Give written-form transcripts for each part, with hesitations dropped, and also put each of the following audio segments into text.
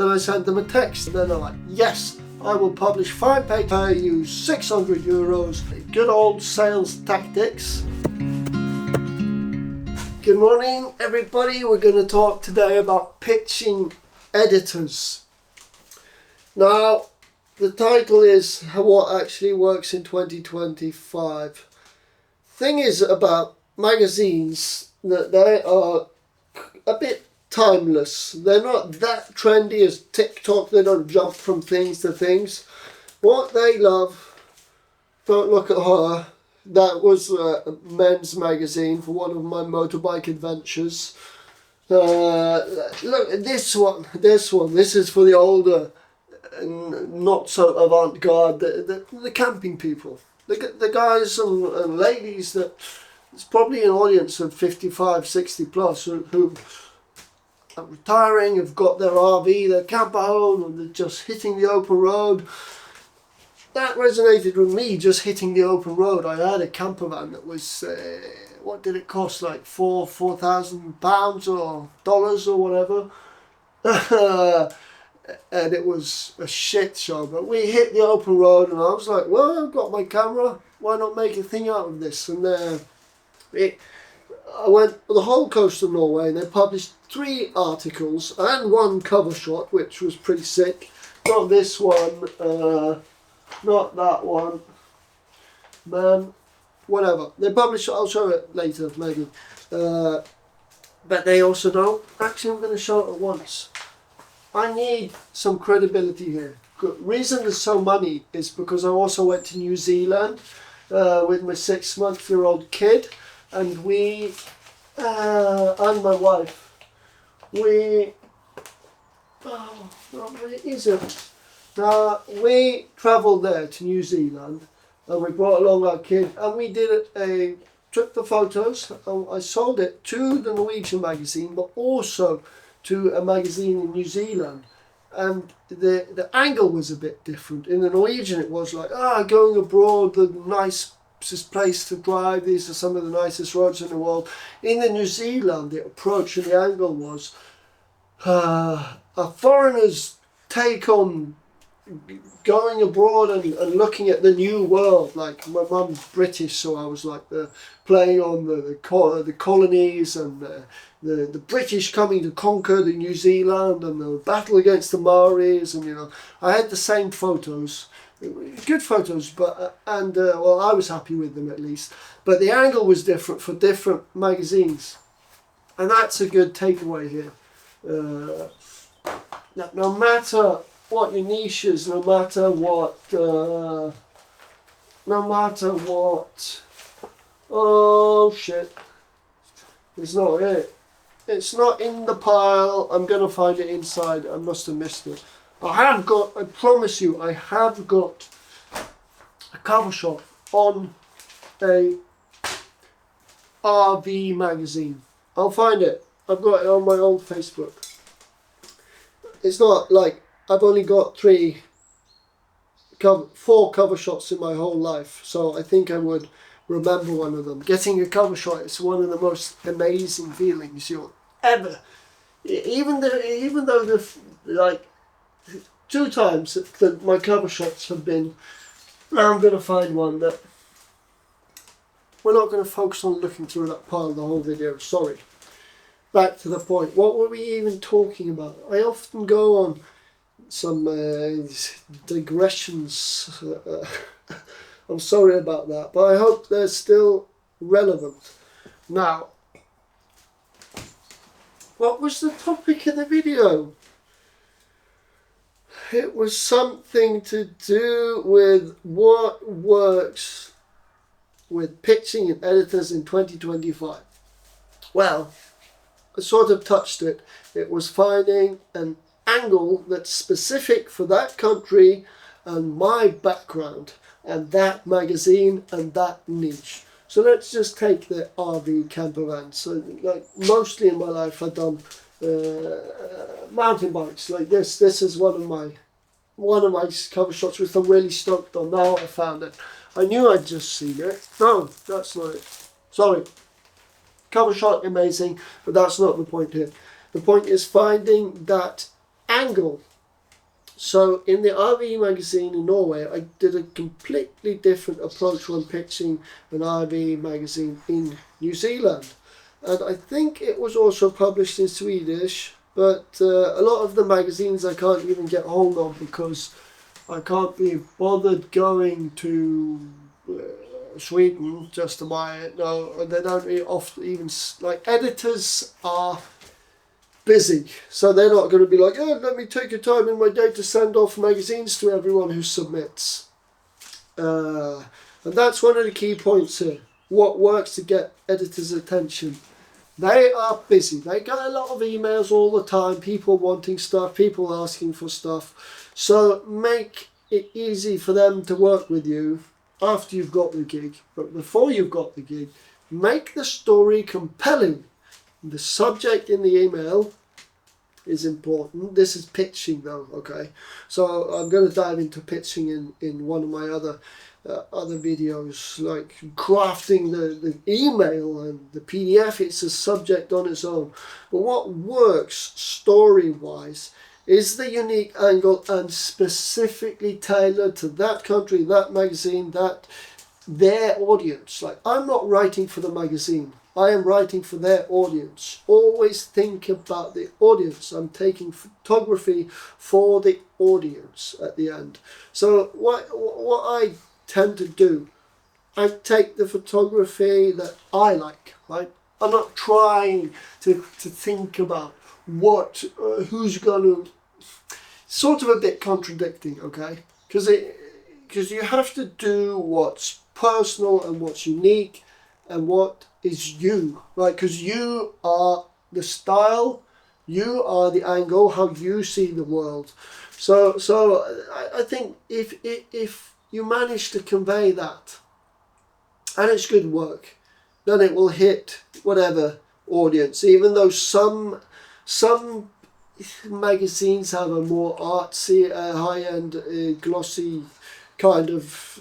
And I sent them a text, and then they're like, yes, I will publish 5 pages, pay you €600. Good old sales tactics. Good morning, everybody. We're going to talk today about pitching editors. Now, the title is What Actually Works in 2025. Thing is about magazines that they are a bit timeless. They're not that trendy as TikTok. They don't jump from things to things. What they love, don't look at her. That was a men's magazine for one of my motorbike adventures. Look, this one. This is for the older, not so avant-garde, the camping people. The guys and ladies that, it's probably an audience of 55, 60 plus who are retiring, have got their RV, their camper home, and they're just hitting the open road. That resonated with me, just hitting the open road. I had a camper van that was, what did it cost, like £4,000 or dollars or whatever. And it was a shit show, but we hit the open road and I was like, well, I've got my camera, why not make a thing out of this? And I went the whole coast of Norway and they published 3 articles and 1 cover shot, which was pretty sick. Not this one, not that one, man, whatever. They published, I'll show it later maybe. But they also don't. Actually, I'm going to show it at once. I need some credibility here. The reason there's so many is because I also went to New Zealand with my 6-month-old kid, and we and my wife, we we travelled there to New Zealand, and we brought along our kid, and we did took the photos. I sold it to the Norwegian magazine, but also to a magazine in New Zealand, and the angle was a bit different. In the Norwegian it was like, going abroad, the nicest place to drive, these are some of the nicest roads in the world. In the New Zealand, the approach and the angle was a foreigner's take on going abroad and looking at the new world. Like, my mum's British, so I was like playing on the colonies and the British coming to conquer the New Zealand and the battle against the Maoris, and I had the same photos, good photos, but well, I was happy with them at least. But the angle was different for different magazines, and that's a good takeaway here. No matter what your niche is, no matter what, oh shit, it's not it. It's not in the pile. I'm going to find it inside. I must have missed it. I promise you, I have got a cover shot on a RV magazine. I'll find it. I've got it on my old Facebook. It's not like I've only got 4 cover shots in my whole life, so I think I would remember one of them. Getting a cover shot is one of the most amazing feelings you'll ever. Even though like 2 times that my cover shots have been. Now I'm going to find one that. We're not going to focus on looking through that pile the whole video. Sorry. Back to the point. What were we even talking about? I often go on some digressions. I'm sorry about that, but I hope they're still relevant. Now, what was the topic of the video? It was something to do with what works with pitching and editors in 2025. Well, I sort of touched it. It was finding an angle that's specific for that country and my background and that magazine and that niche. So let's just take the RV camper van. So like mostly in my life I've done mountain bikes like this. This is one of my cover shots which I'm really stoked on. Now I found it. I knew I'd just seen it. No, that's not it. Sorry. Cover shot amazing, but that's not the point here. The point is finding that angle So in the RV magazine in Norway, I did a completely different approach when pitching an RV magazine in New Zealand. And I think it was also published in Swedish, but a lot of the magazines I can't even get hold of because I can't be bothered going to Sweden just to buy it. No, they don't really often even, like, editors are busy, so they're not going to be like, oh, let me take a time in my day to send off magazines to everyone who submits. And that's one of the key points here. What works to get editors' attention? They are busy. They get a lot of emails all the time, people wanting stuff, people asking for stuff. So make it easy for them to work with you after you've got the gig. But before you've got the gig, make the story compelling. The subject in the email is important. This is pitching though, okay? So I'm going to dive into pitching in one of my other videos, like crafting the email and the PDF. It's a subject on its own. But what works story-wise is the unique angle and specifically tailored to that country, that magazine, their audience. Like, I'm not writing for the magazine. I am writing for their audience. Always think about the audience. I'm taking photography for the audience at the end. So what I tend to do, I take the photography that I like, right? I'm not trying to think about who's going to, sort of a bit contradicting, okay? Because you have to do what's personal and what's unique and what is you, right? Because you are the style, you are the angle, how you see the world. So I think if you manage to convey that, and it's good work, then it will hit whatever audience. Even though some magazines have a more artsy, high-end, glossy kind of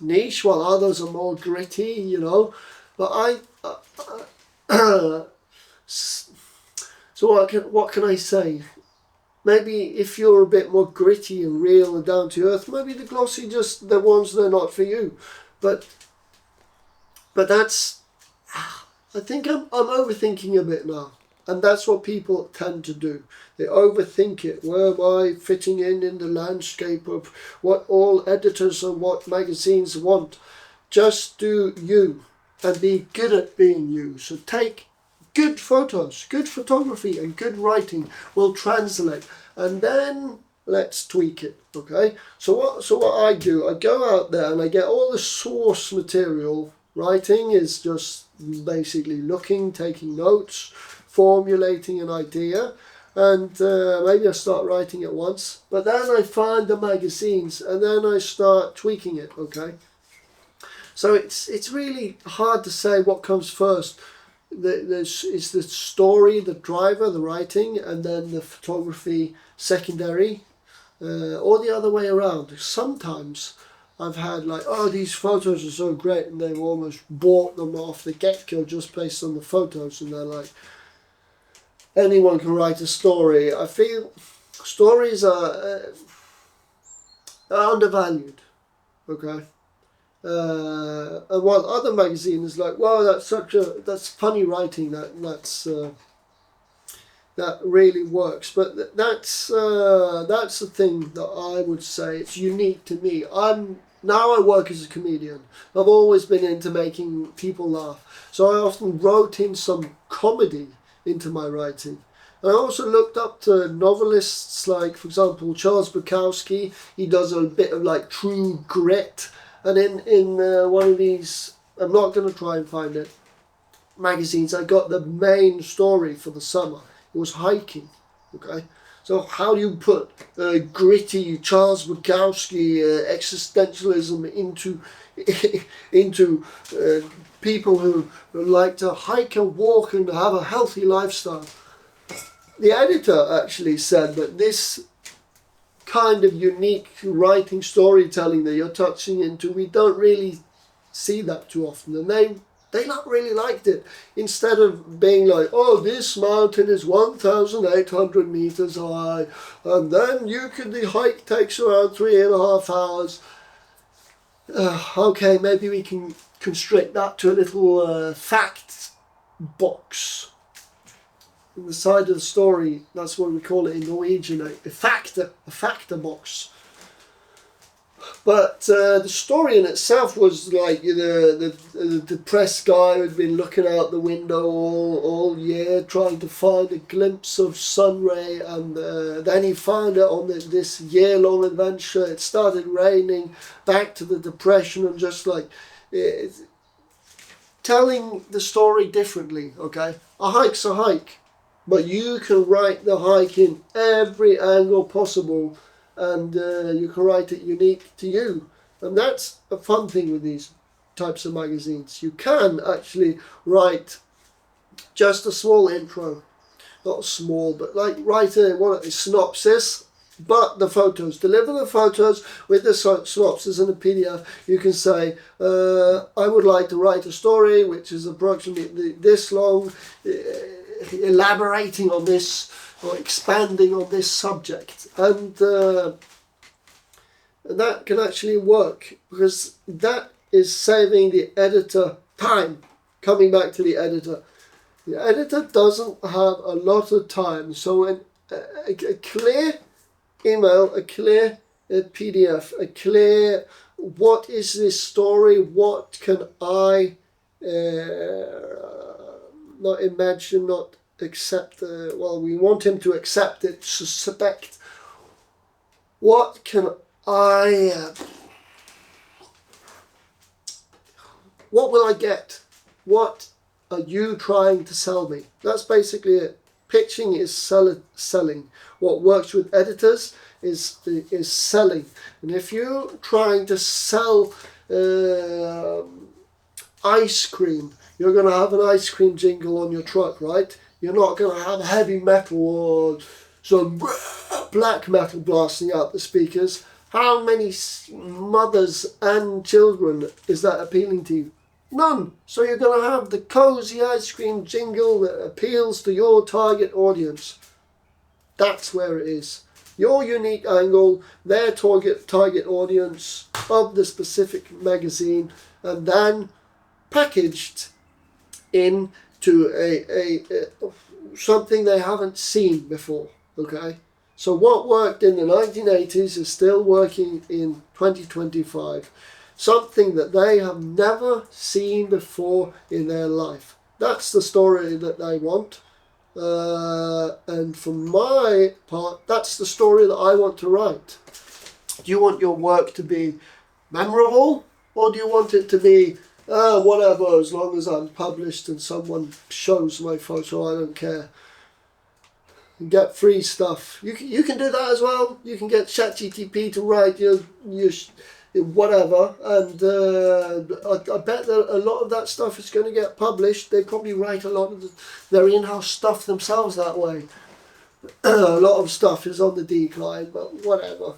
niche, while others are more gritty, you know. But so what can I say? Maybe if you're a bit more gritty and real and down to earth, maybe the glossy, just the ones that are not for you. But that's, I think I'm overthinking a bit now. And that's what people tend to do. They overthink it. Where am I fitting in the landscape of what all editors and what magazines want? Just do you and be good at being you. So take good photos, good photography and good writing will translate. And then let's tweak it, okay? So what I do, I go out there and I get all the source material. Writing is just basically looking, taking notes, formulating an idea, and maybe I start writing it once, but then I find the magazines and then I start tweaking it, okay? So it's really hard to say what comes first. It's the story, the driver, the writing, and then the photography secondary, or the other way around. Sometimes I've had like, oh, these photos are so great, and they've almost bought them off the get-go just based on the photos, and they're like, anyone can write a story. I feel stories are undervalued, okay? And while other magazines like, wow, that's funny writing, that really works. But that's the thing that I would say it's unique to me. Now I work as a comedian. I've always been into making people laugh, so I often wrote in some comedy into my writing. I also looked up to novelists like, for example, Charles Bukowski. He does a bit of like true grit. And in one of these, I'm not going to try and find it, magazines, I got the main story for the summer. It was hiking, okay? So how do you put gritty Charles Bukowski existentialism into people who like to hike and walk and have a healthy lifestyle? The editor actually said that this kind of unique writing storytelling that you're touching into, we don't really see that too often. And They not really liked it. Instead of being like, oh, this mountain is 1,800 meters high, and then the hike takes around 3.5 hours. Okay, maybe we can constrict that to a little fact box on the side of the story. That's what we call it in Norwegian, a factor box. But the story in itself was like the depressed guy who'd been looking out the window all year trying to find a glimpse of sun ray, and then he found it on this year-long adventure. It started raining, back to the depression, and just like telling the story differently. Okay, a hike's a hike, but you can write the hike in every angle possible, and you can write it unique to you. And that's a fun thing with these types of magazines. You can actually write just a small intro, not small, but like write a synopsis, but the photos, deliver the photos with the synopsis and a PDF. You can say, I would like to write a story which is approximately this long, elaborating on this or expanding on this subject, and that can actually work, because that is saving the editor time. Coming back to the editor doesn't have a lot of time, so a clear email, a clear PDF, a clear what is this story, what can I not imagine, not accept, we want him to accept it, suspect. What can what will I get? What are you trying to sell me? That's basically it. Pitching is selling. What works with editors is selling. And if you're trying to sell ice cream, you're going to have an ice cream jingle on your truck, right? You're not going to have heavy metal or some black metal blasting out the speakers. How many mothers and children is that appealing to you? None. So you're going to have the cozy ice cream jingle that appeals to your target audience. That's where it is. Your unique angle, their target audience of the specific magazine, and then packaged into a something they haven't seen before. Okay, so what worked in the 1980s is still working in 2025. Something that they have never seen before in their life. That's the story that they want. And for my part, that's the story that I want to write. Do you want your work to be memorable, or do you want it to be whatever, as long as I'm published and someone shows my photo, I don't care. Get free stuff. You can do that as well. You can get ChatGPT to write your whatever, and I bet that a lot of that stuff is going to get published. They probably write a lot of their in-house stuff themselves that way. A lot of stuff is on the decline, but whatever.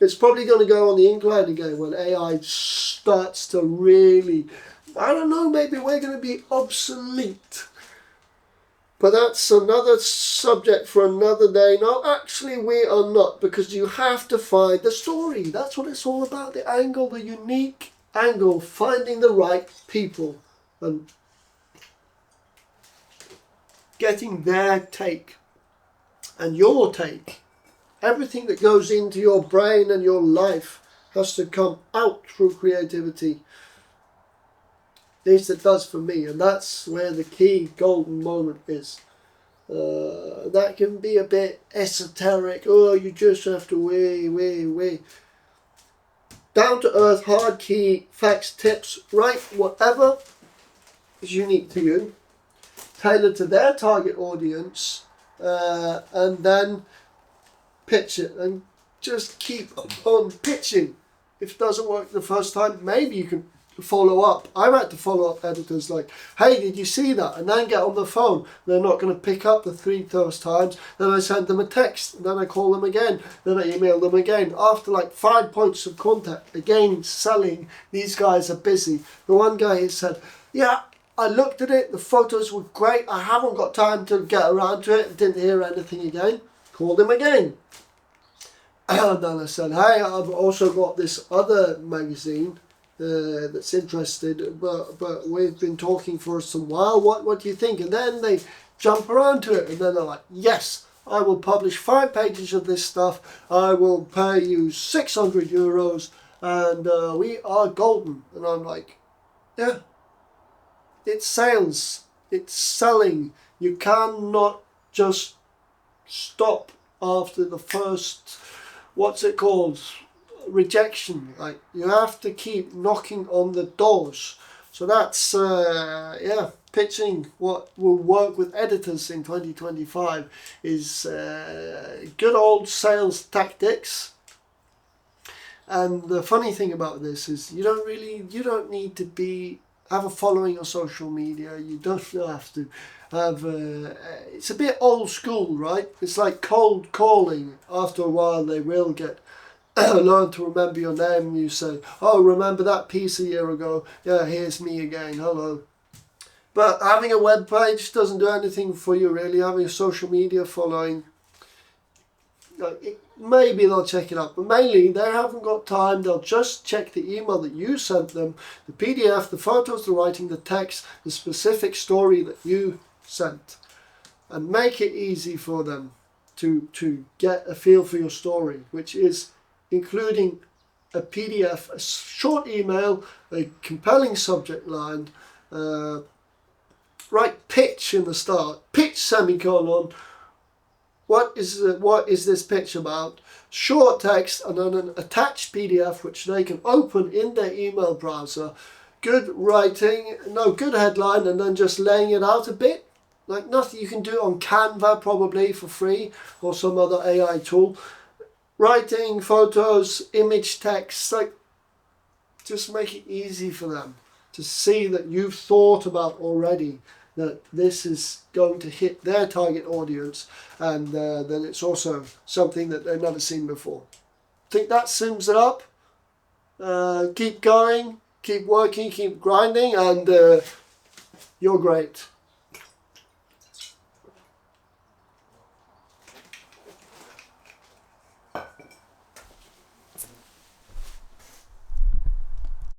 It's probably going to go on the incline again when AI starts to really, I don't know, maybe we're going to be obsolete. But that's another subject for another day. No, actually we are not, because you have to find the story. That's what it's all about, the angle, the unique angle, finding the right people and getting their take and your take. Everything that goes into your brain and your life has to come out through creativity. At least it does for me, and that's where the key golden moment is. That can be a bit esoteric. Oh, you just have to wait. Down to earth, hard key, facts, tips, write whatever is unique to you, tailored to their target audience, and then pitch it, and just keep on pitching. If it doesn't work the first time, maybe you can follow up. I've had to follow up editors like, hey, did you see that? And then get on the phone. They're not going to pick up the 3 first times. Then I send them a text. And then I call them again. Then I email them again. After like 5 points of contact, again selling. These guys are busy. The one guy said, yeah, I looked at it, the photos were great. I haven't got time to get around to it. Didn't hear anything again. Called him again. And then I said, hey, I've also got this other magazine that's interested, but we've been talking for some while. What do you think? And then they jump around to it, and then they're like, yes, I will publish 5 pages of this stuff. I will pay you 600 euros, and we are golden. And I'm like, yeah, it's sales, it's selling. You cannot just stop after the first, what's it called, rejection. Like, you have to keep knocking on the doors. So that's pitching what will work with editors in 2025 is good old sales tactics. And the funny thing about this is you don't need to have a following on social media. You don't have to have it's a bit old school, right? It's like cold calling. After a while they will get learn to remember your name. You say, oh, remember that piece a year ago? Yeah, here's me again, hello. But having a web page doesn't do anything for you really. Having a social media following, maybe they'll check it out, but mainly they haven't got time. They'll just check the email that you sent them, the PDF, the photos, the writing, the text, the specific story that you sent, and make it easy for them to get a feel for your story, which is including a PDF, a short email, a compelling subject line, write pitch in the start, pitch semicolon, what is this pitch about, short text, and then an attached PDF which they can open in their email browser, good writing, good headline, and then just laying it out a bit, like nothing. You can do it on Canva probably for free or some other AI tool. Writing, photos, image text, like just make it easy for them to see that you've thought about already that this is going to hit their target audience, and then it's also something that they've never seen before. I think that sums it up. Keep going, keep working, keep grinding, and you're great.